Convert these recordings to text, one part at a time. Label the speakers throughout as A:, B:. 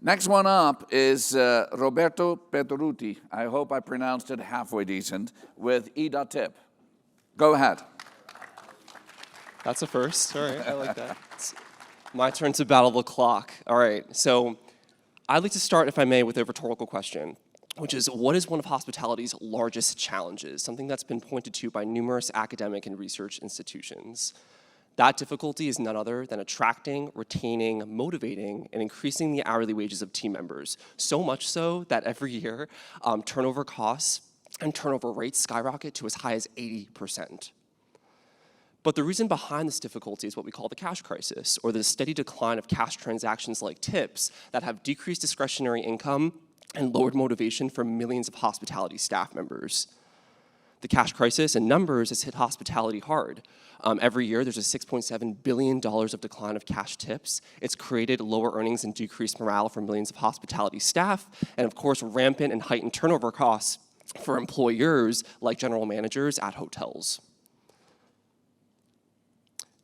A: Next one up is Roberto Petoruti. I hope I pronounced it halfway decent, with eTip. Go ahead.
B: That's a first. All right, I like that. It's my turn to battle the clock. All right, so I'd like to start, if I may, with a rhetorical question, which is, what is one of hospitality's largest challenges? Something that's been pointed to by numerous academic and research institutions. That difficulty is none other than attracting, retaining, motivating, and increasing the hourly wages of team members. So much so that every year, turnover costs and turnover rates skyrocket to as high as 80%. But the reason behind this difficulty is what we call the cash crisis, or the steady decline of cash transactions like tips that have decreased discretionary income and lowered motivation for millions of hospitality staff members. The cash crisis in numbers has hit hospitality hard. Every year, there's a $6.7 billion of decline of cash tips. It's created lower earnings and decreased morale for millions of hospitality staff, and of course, rampant and heightened turnover costs for employers like general managers at hotels.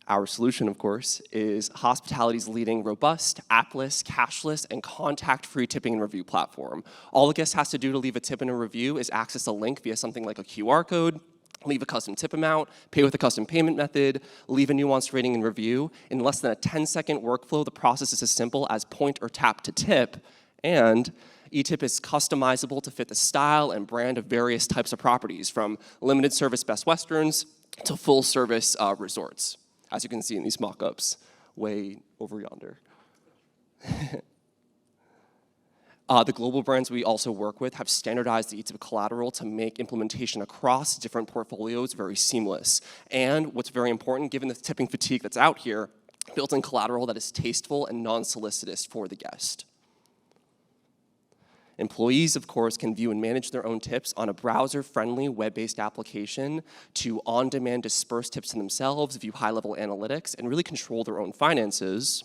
B: Our solution, of course, is hospitality's leading robust, appless, cashless, and contact-free tipping and review platform. All a guest has to do to leave a tip and a review is access a link via something like a QR code, leave a custom tip amount, pay with a custom payment method, leave a nuanced rating and review. In less than a 10-second workflow, the process is as simple as point or tap to tip, and eTip is customizable to fit the style and brand of various types of properties, from limited service Best Westerns to full service resorts, as you can see in these mock-ups way over yonder. The global brands we also work with have standardized the eTip collateral to make implementation across different portfolios very seamless. And what's very important, given the tipping fatigue that's out here, built-in collateral that is tasteful and non-solicitous for the guest. Employees, of course, can view and manage their own tips on a browser-friendly, web-based application to on-demand disperse tips to themselves, view high-level analytics, and really control their own finances.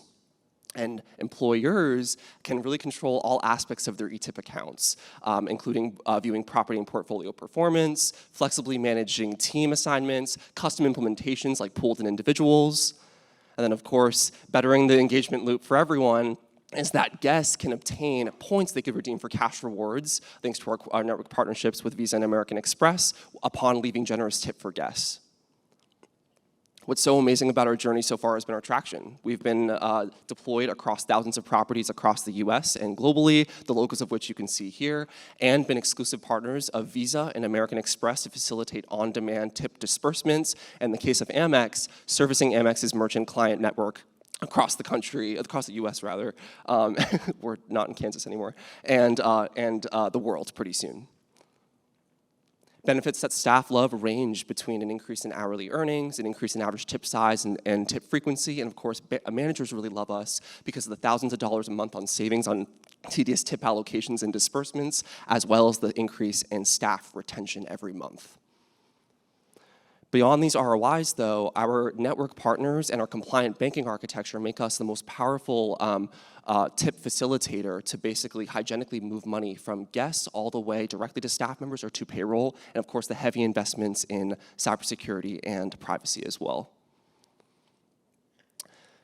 B: And employers can really control all aspects of their eTip accounts, including viewing property and portfolio performance, flexibly managing team assignments, custom implementations like pooled and individuals, and then, of course, bettering the engagement loop for everyone is that guests can obtain points they could redeem for cash rewards, thanks to our network partnerships with Visa and American Express, upon leaving generous tip for guests. What's so amazing about our journey so far has been our traction. We've been deployed across thousands of properties across the US and globally, the logos of which you can see here, and been exclusive partners of Visa and American Express to facilitate on-demand tip disbursements, and in the case of Amex, servicing Amex's merchant client network across the country, across the US rather, we're not in Kansas anymore, and the world pretty soon. Benefits that staff love range between an increase in hourly earnings, an increase in average tip size and tip frequency, and of course, managers really love us because of the thousands of dollars a month on savings on tedious tip allocations and disbursements, as well as the increase in staff retention every month. Beyond these ROIs, though, our network partners and our compliant banking architecture make us the most powerful tip facilitator to basically hygienically move money from guests all the way directly to staff members or to payroll, and of course the heavy investments in cybersecurity and privacy as well.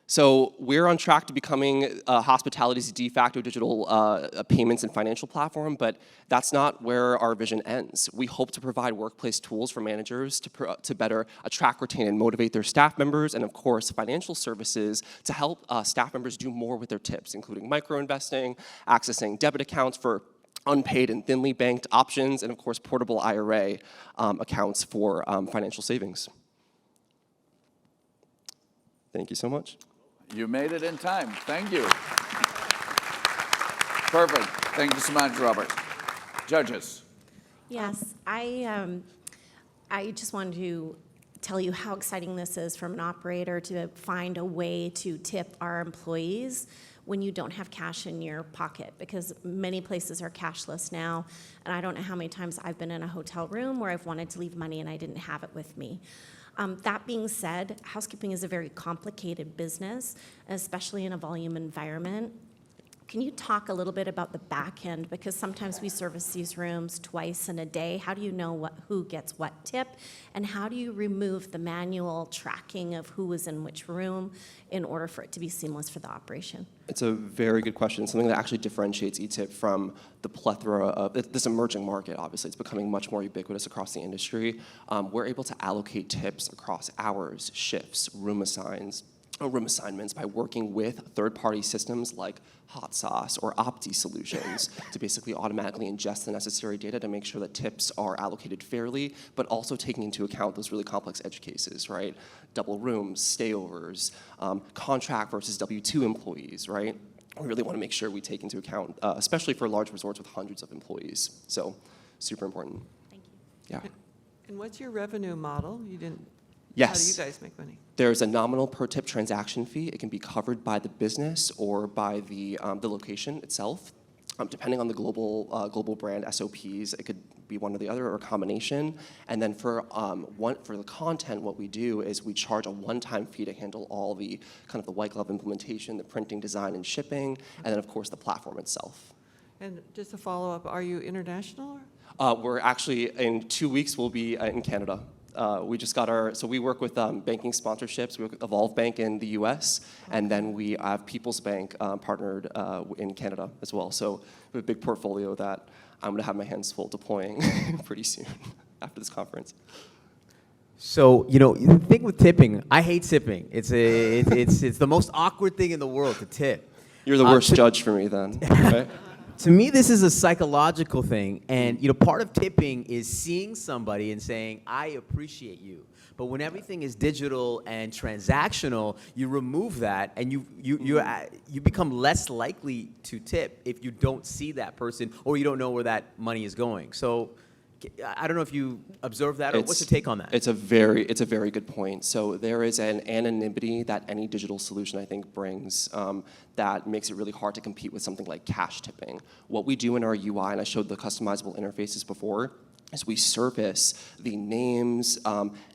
B: So we're on track to becoming hospitality's de facto digital payments and financial platform, but that's not where our vision ends. We hope to provide workplace tools for managers to better attract, retain, and motivate their staff members, and of course, financial services to help staff members do more with their tips, including micro-investing, accessing debit accounts for unpaid and thinly banked options, and of course, portable IRA accounts for financial savings. Thank you so much.
A: You made it in time. Thank you. Perfect. Thank you so much, Robert. Judges.
C: Yes, I just wanted to tell you how exciting this is from an operator to find a way to tip our employees when you don't have cash in your pocket, because many places are cashless now, and I don't know how many times I've been in a hotel room where I've wanted to leave money and I didn't have it with me. That being said, housekeeping is a very complicated business, especially in a volume environment. Can you talk a little bit about the back end? Because sometimes we service these rooms twice in a day. How do you know who gets what tip? And how do you remove the manual tracking of who was in which room in order for it to be seamless for the operation?
B: It's a very good question. Something that actually differentiates eTip from the plethora of this emerging market. Obviously, it's becoming much more ubiquitous across the industry. We're able to allocate tips across hours, shifts, room assignments by working with third-party systems like Hot Sauce or Opti solutions to basically automatically ingest the necessary data to make sure that tips are allocated fairly, but also taking into account those really complex edge cases, right? Double rooms, stayovers, contract versus W-2 employees, right? We really want to make sure we take into account, especially for large resorts with hundreds of employees. So, super important.
C: Thank you.
B: Yeah.
D: And what's your revenue model? You didn't.
B: Yes.
D: How do you guys make money?
B: There's a nominal per tip transaction fee. It can be covered by the business or by the location itself. Depending on the global brand SOPs, it could be one or the other or a combination. And then for the content, what we do is we charge a one-time fee to handle all the kind of the white glove implementation, the printing, design, and shipping, and then of course the platform itself.
D: And just a follow-up, are you international?
B: We're actually, in 2 weeks, we'll be in Canada. We just got so we work with banking sponsorships. We work with Evolve Bank in the US, and then we have People's Bank partnered in Canada as well. So we have a big portfolio that I'm gonna have my hands full deploying pretty soon after this conference.
E: So, the thing with tipping, I hate tipping. It's the most awkward thing in the world to tip.
B: You're the worst judge for me then, right?
E: To me, this is a psychological thing, and part of tipping is seeing somebody and saying, "I appreciate you." But when everything is digital and transactional, you remove that, and you become less likely to tip if you don't see that person or you don't know where that money is going. So, I don't know if you observe that, or what's your take on that?
B: It's a very good point. So there is an anonymity that any digital solution, I think, brings that makes it really hard to compete with something like cash tipping. What we do in our UI, and I showed the customizable interfaces before, is we surface the names.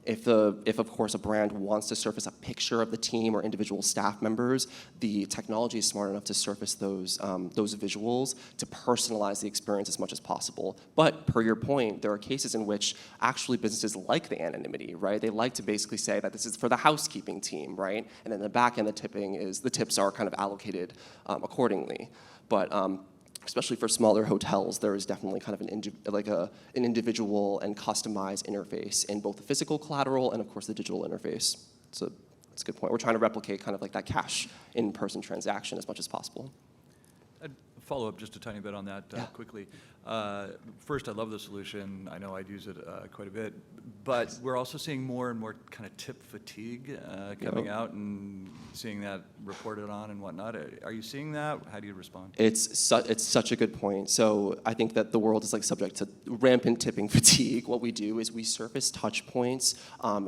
B: If of course a brand wants to surface a picture of the team or individual staff members, the technology is smart enough to surface those visuals to personalize the experience as much as possible. But per your point, there are cases in which actually businesses like the anonymity, right? They like to basically say that this is for the housekeeping team, right? And then the back end, the tips are kind of allocated accordingly. But especially for smaller hotels, there is definitely kind of an individual and customized interface in both the physical collateral and, of course, the digital interface. So that's a good point. We're trying to replicate kind of like that cash in-person transaction as much as possible.
F: I'd follow up just a tiny bit on that quickly. First, I love the solution. I know I'd use it quite a bit. But we're also seeing more and more kind of tip fatigue coming out and seeing that reported on and whatnot. Are you seeing that? How do you respond?
B: It's such a good point. So I think that the world is like subject to rampant tipping fatigue. What we do is we surface touch points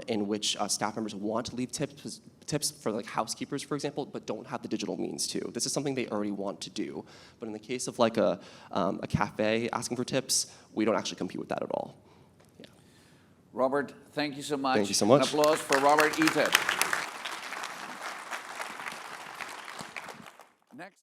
B: in which staff members want to leave tips for like housekeepers, for example, but don't have the digital means to. This is something they already want to do. But in the case of like a cafe asking for tips, we don't actually compete with that at all. Yeah.
A: Robert, thank you so much.
B: Thank you so much.
A: An applause for Robert eTip. Next.